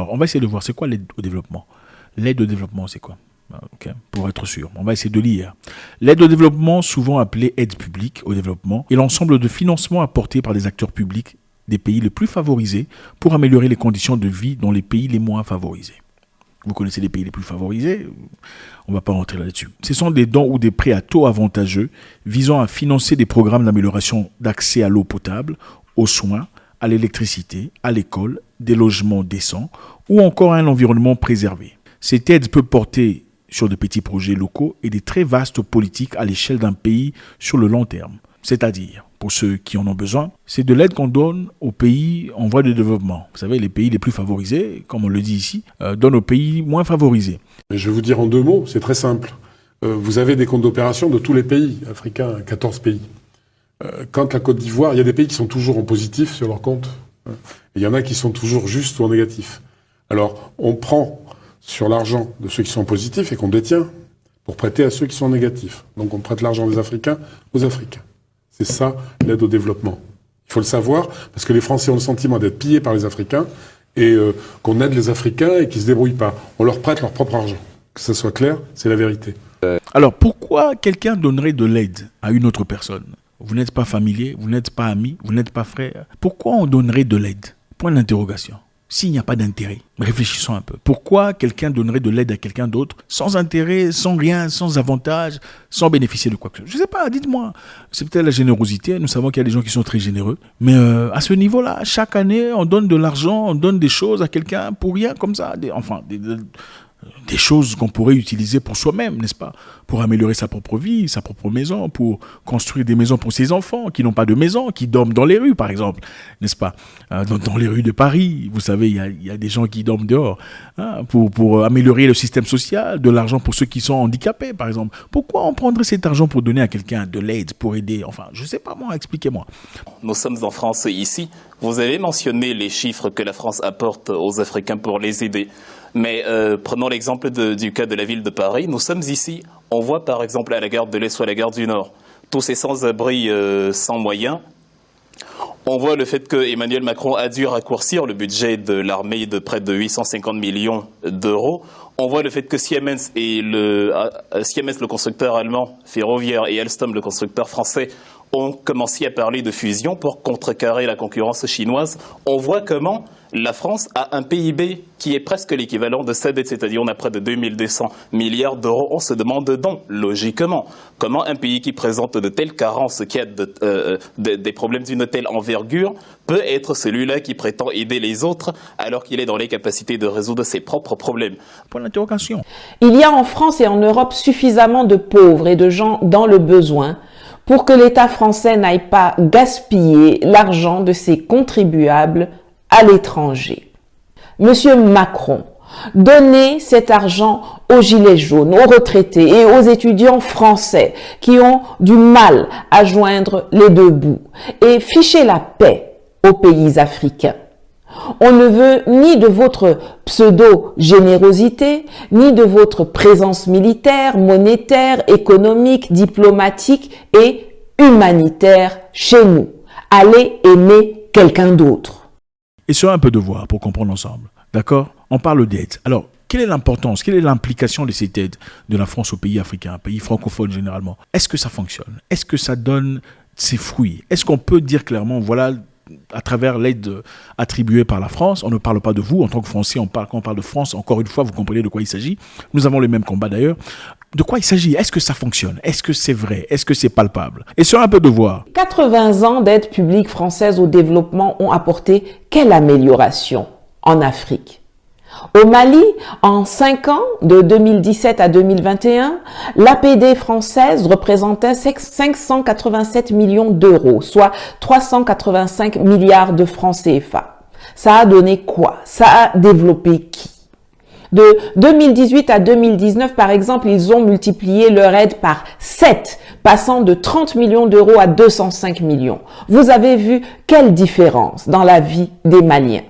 Alors, on va essayer de voir, c'est quoi l'aide au développement? L'aide au développement, c'est quoi? Okay. Pour être sûr, on va essayer de lire. L'aide au développement, souvent appelée aide publique au développement, est l'ensemble de financements apportés par des acteurs publics des pays les plus favorisés pour améliorer les conditions de vie dans les pays les moins favorisés. Vous connaissez les pays les plus favorisés, on ne va pas rentrer là-dessus. Ce sont des dons ou des prêts à taux avantageux visant à financer des programmes d'amélioration d'accès à l'eau potable, aux soins, à l'électricité, à l'école, des logements décents ou encore à un environnement préservé. Cette aide peut porter sur de petits projets locaux et des très vastes politiques à l'échelle d'un pays sur le long terme. C'est-à-dire, pour ceux qui en ont besoin, c'est de l'aide qu'on donne aux pays en voie de développement. Vous savez, les pays les plus favorisés, comme on le dit ici, donnent aux pays moins favorisés. Je vais vous dire en 2 mots, c'est très simple. Vous avez des comptes d'opération de tous les pays africains, 14 pays. Quand la Côte d'Ivoire, il y a des pays qui sont toujours en positif sur leur compte. Il y en a qui sont toujours juste ou en négatif. Alors, on prend sur l'argent de ceux qui sont positifs et qu'on détient pour prêter à ceux qui sont négatifs. Donc on prête l'argent des Africains aux Africains. C'est ça l'aide au développement. Il faut le savoir parce que les Français ont le sentiment d'être pillés par les Africains et qu'on aide les Africains et qu'ils se débrouillent pas. On leur prête leur propre argent. Que ça soit clair, c'est la vérité. Alors pourquoi quelqu'un donnerait de l'aide à une autre personne? Vous n'êtes pas familier, vous n'êtes pas ami, vous n'êtes pas frère. Pourquoi on donnerait de l'aide? Point d'interrogation. S'il n'y a pas d'intérêt, réfléchissons un peu. Pourquoi quelqu'un donnerait de l'aide à quelqu'un d'autre sans intérêt, sans rien, sans avantage, sans bénéficier de quoi que ce soit? Je ne sais pas, dites-moi. C'est peut-être la générosité. Nous savons qu'il y a des gens qui sont très généreux. Mais à ce niveau-là, chaque année, on donne de l'argent, on donne des choses à quelqu'un pour rien comme ça. Des choses qu'on pourrait utiliser pour soi-même, n'est-ce pas? Pour améliorer sa propre vie, sa propre maison, pour construire des maisons pour ses enfants qui n'ont pas de maison, qui dorment dans les rues, par exemple, n'est-ce pas? Dans les rues de Paris, vous savez, il y a des gens qui dorment dehors, hein, pour améliorer le système social, de l'argent pour ceux qui sont handicapés, par exemple. Pourquoi on prendrait cet argent pour donner à quelqu'un de l'aide, pour aider? Enfin, je ne sais pas moi, expliquez-moi. Nous sommes en France ici. Vous avez mentionné les chiffres que la France apporte aux Africains pour les aider. Mais prenons l'exemple du cas de la ville de Paris. Nous sommes ici, on voit par exemple à la gare de l'Est ou à la gare du Nord, tous ces sans-abri sans moyens. On voit le fait que Emmanuel Macron a dû raccourcir le budget de l'armée de près de 850 millions d'euros. On voit le fait que Siemens, le constructeur allemand ferroviaire, et Alstom, le constructeur français, ont commencé à parler de fusion pour contrecarrer la concurrence chinoise. On voit comment la France a un PIB qui est presque l'équivalent de sa dette, c'est-à-dire on a près de 2200 milliards d'euros. On se demande donc, logiquement, comment un pays qui présente de telles carences, qui a des problèmes d'une telle envergure, peut être celui-là qui prétend aider les autres alors qu'il est dans les capacités de résoudre ses propres problèmes. Point d'interrogation. Il y a en France et en Europe suffisamment de pauvres et de gens dans le besoin pour que l'État français n'aille pas gaspiller l'argent de ses contribuables à l'étranger. Monsieur Macron, donnez cet argent aux gilets jaunes, aux retraités et aux étudiants français qui ont du mal à joindre les deux bouts et fichez la paix aux pays africains. On ne veut ni de votre pseudo-générosité, ni de votre présence militaire, monétaire, économique, diplomatique et humanitaire chez nous. Allez aimer quelqu'un d'autre. Et sur un peu de voir pour comprendre ensemble. D'accord? On parle d'aide. Alors, quelle est l'importance, quelle est l'implication de cette aide de la France aux pays africains, pays francophones généralement? Est-ce que ça fonctionne? Est-ce que ça donne ses fruits? Est-ce qu'on peut dire clairement, voilà, à travers l'aide attribuée par la France, on ne parle pas de vous en tant que Français, quand on parle de France, encore une fois, vous comprenez de quoi il s'agit. Nous avons les mêmes combats d'ailleurs. De quoi il s'agit? Est-ce que ça fonctionne? Est-ce que c'est vrai? Est-ce que c'est palpable? Et sur un peu de voir. 80 ans d'aide publique française au développement ont apporté quelle amélioration en Afrique? Au Mali, en 5 ans, de 2017 à 2021, l'APD française représentait 587 millions d'euros, soit 385 milliards de francs CFA. Ça a donné quoi? Ça a développé qui? De 2018 à 2019, par exemple, ils ont multiplié leur aide par 7, passant de 30 millions d'euros à 205 millions. Vous avez vu quelle différence dans la vie des Maliens?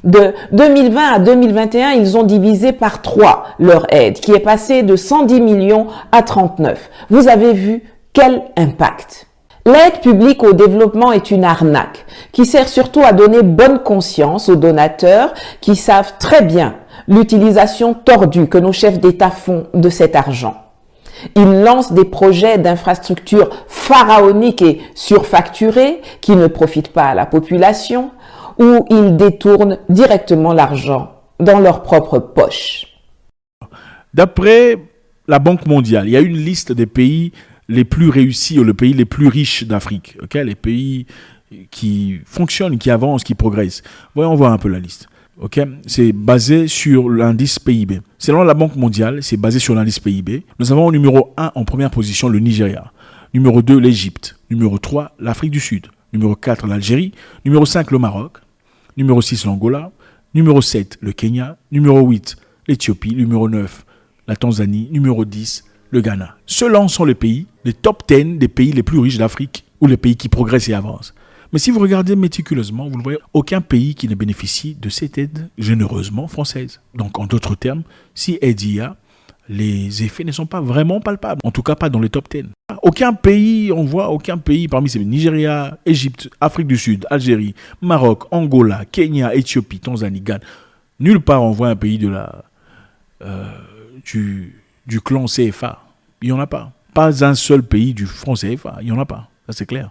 De 2020 à 2021, ils ont divisé par 3 leur aide, qui est passée de 110 millions à 39. Vous avez vu quel impact? L'aide publique au développement est une arnaque qui sert surtout à donner bonne conscience aux donateurs qui savent très bien l'utilisation tordue que nos chefs d'État font de cet argent. Ils lancent des projets d'infrastructures pharaoniques et surfacturés qui ne profitent pas à la population, ou ils détournent directement l'argent dans leur propre poche. D'après la Banque mondiale, il y a une liste des pays les plus réussis ou les pays les plus riches d'Afrique. Okay? Les pays qui fonctionnent, qui avancent, qui progressent. Voyons voir un peu la liste. Okay? C'est basé sur l'indice PIB. Selon la Banque mondiale, c'est basé sur l'indice PIB. Nous avons au numéro 1 en première position le Nigeria. Numéro 2, l'Égypte. Numéro 3, l'Afrique du Sud. Numéro 4, l'Algérie. Numéro 5, le Maroc. Numéro 6, l'Angola. Numéro 7, le Kenya. Numéro 8, l'Éthiopie. Numéro 9, la Tanzanie. Numéro 10, le Ghana. Ceux-là sont les pays, les top 10 des pays les plus riches d'Afrique ou les pays qui progressent et avancent. Mais si vous regardez méticuleusement, vous ne voyez aucun pays qui ne bénéficie de cette aide généreusement française. Donc, en d'autres termes, si aide y a, les effets ne sont pas vraiment palpables. En tout cas, pas dans les top 10. Aucun pays, on voit aucun pays parmi ces Nigeria, Égypte, Afrique du Sud, Algérie, Maroc, Angola, Kenya, Éthiopie, Tanzanie, Ghana. Nulle part on voit un pays de du clan CFA. Il n'y en a pas. Pas un seul pays du franc CFA. Il n'y en a pas. Ça, c'est clair.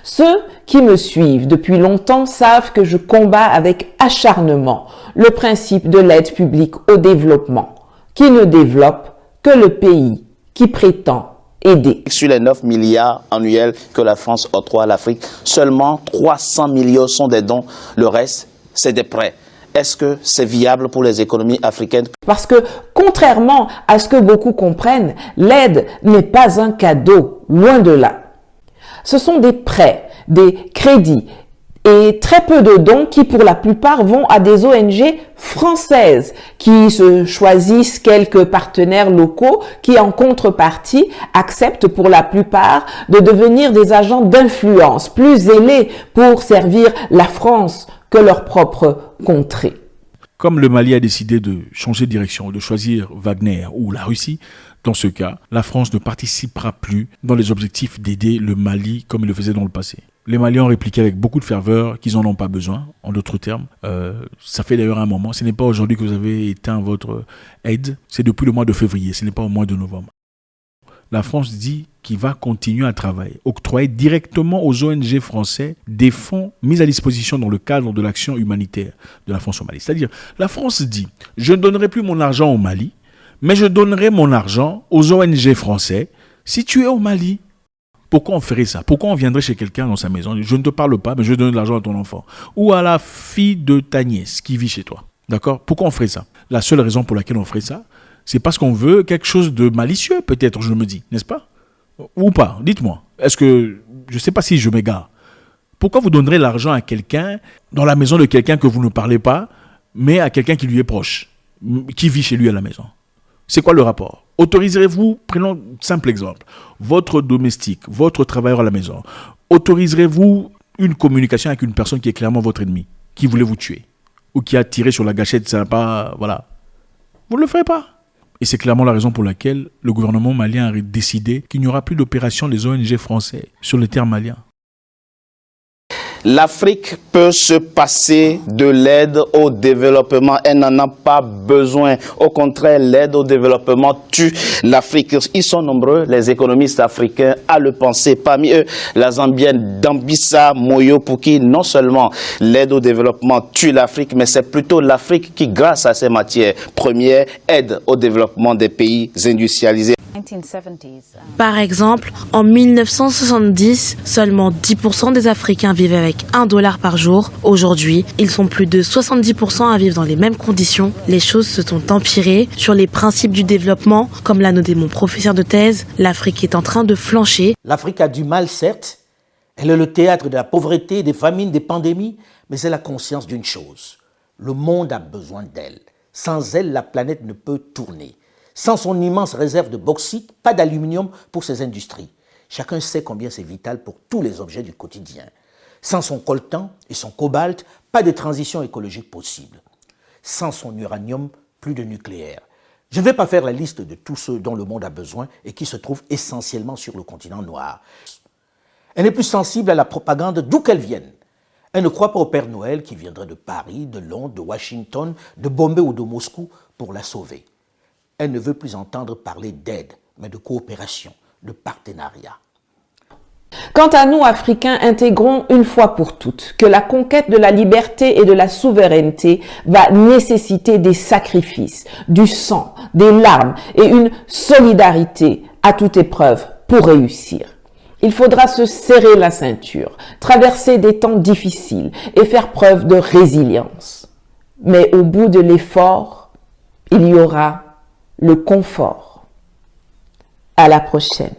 Ceux qui me suivent depuis longtemps savent que je combats avec acharnement le principe de l'aide publique au développement, qui ne développe que le pays qui prétend aider. Sur les 9 milliards annuels que la France octroie à l'Afrique, seulement 300 millions sont des dons. Le reste, c'est des prêts. Est-ce que c'est viable pour les économies africaines? Parce que, contrairement à ce que beaucoup comprennent, l'aide n'est pas un cadeau, loin de là. Ce sont des prêts, des crédits et très peu de dons qui, pour la plupart, vont à des ONG françaises qui se choisissent quelques partenaires locaux qui, en contrepartie, acceptent pour la plupart de devenir des agents d'influence plus zélés pour servir la France que leur propre contrée. Comme le Mali a décidé de changer de direction, de choisir Wagner ou la Russie, dans ce cas, la France ne participera plus dans les objectifs d'aider le Mali comme il le faisait dans le passé. Les Maliens ont répliqué avec beaucoup de ferveur qu'ils n'en ont pas besoin, en d'autres termes. Ça fait d'ailleurs un moment. Ce n'est pas aujourd'hui que vous avez éteint votre aide, c'est depuis le mois de février, ce n'est pas au mois de novembre. La France dit qu'il va continuer à travailler, octroyer directement aux ONG français des fonds mis à disposition dans le cadre de l'action humanitaire de la France au Mali. C'est-à-dire, la France dit, je ne donnerai plus mon argent au Mali, mais je donnerai mon argent aux ONG français situés au Mali. Pourquoi on ferait ça? Pourquoi on viendrait chez quelqu'un dans sa maison? Je ne te parle pas, mais je donne de l'argent à ton enfant. Ou à la fille de ta nièce qui vit chez toi. D'accord? Pourquoi on ferait ça? La seule raison pour laquelle on ferait ça, c'est parce qu'on veut quelque chose de malicieux, peut-être, je me dis, n'est-ce pas? Ou pas? Dites-moi. Est-ce que, je ne sais pas si je m'égare. Pourquoi vous donnerez l'argent à quelqu'un, dans la maison de quelqu'un que vous ne parlez pas, mais à quelqu'un qui lui est proche, qui vit chez lui à la maison? C'est quoi le rapport? Autoriserez-vous, prenons un simple exemple, votre domestique, votre travailleur à la maison, autoriserez-vous une communication avec une personne qui est clairement votre ennemi, qui voulait vous tuer, ou qui a tiré sur la gâchette sympa, voilà. Vous ne le ferez pas. Et c'est clairement la raison pour laquelle le gouvernement malien a décidé qu'il n'y aura plus d'opération des ONG français sur le terre malien. L'Afrique peut se passer de l'aide au développement. Elle n'en a pas besoin. Au contraire, l'aide au développement tue l'Afrique. Ils sont nombreux, les économistes africains, à le penser. Parmi eux, la Zambienne Dambisa Moyo, pour qui non seulement l'aide au développement tue l'Afrique, mais c'est plutôt l'Afrique qui, grâce à ces matières premières, aide au développement des pays industrialisés. Par exemple, en 1970, seulement 10% des Africains vivaient avec $1 par jour. Aujourd'hui, ils sont plus de 70% à vivre dans les mêmes conditions. Les choses se sont empirées. Sur les principes du développement, comme l'a noté mon professeur de thèse, l'Afrique est en train de flancher. L'Afrique a du mal, certes. Elle est le théâtre de la pauvreté, des famines, des pandémies, mais elle a conscience d'une chose. Le monde a besoin d'elle. Sans elle, la planète ne peut tourner. Sans son immense réserve de bauxite, pas d'aluminium pour ses industries. Chacun sait combien c'est vital pour tous les objets du quotidien. Sans son coltan et son cobalt, pas de transition écologique possible. Sans son uranium, plus de nucléaire. Je ne vais pas faire la liste de tous ceux dont le monde a besoin et qui se trouvent essentiellement sur le continent noir. Elle n'est plus sensible à la propagande d'où qu'elle vienne. Elle ne croit pas au Père Noël qui viendrait de Paris, de Londres, de Washington, de Bombay ou de Moscou pour la sauver. Elle ne veut plus entendre parler d'aide, mais de coopération, de partenariat. Quant à nous, Africains, intégrons une fois pour toutes que la conquête de la liberté et de la souveraineté va nécessiter des sacrifices, du sang, des larmes et une solidarité à toute épreuve pour réussir. Il faudra se serrer la ceinture, traverser des temps difficiles et faire preuve de résilience. Mais au bout de l'effort, il y aura le confort. À la prochaine.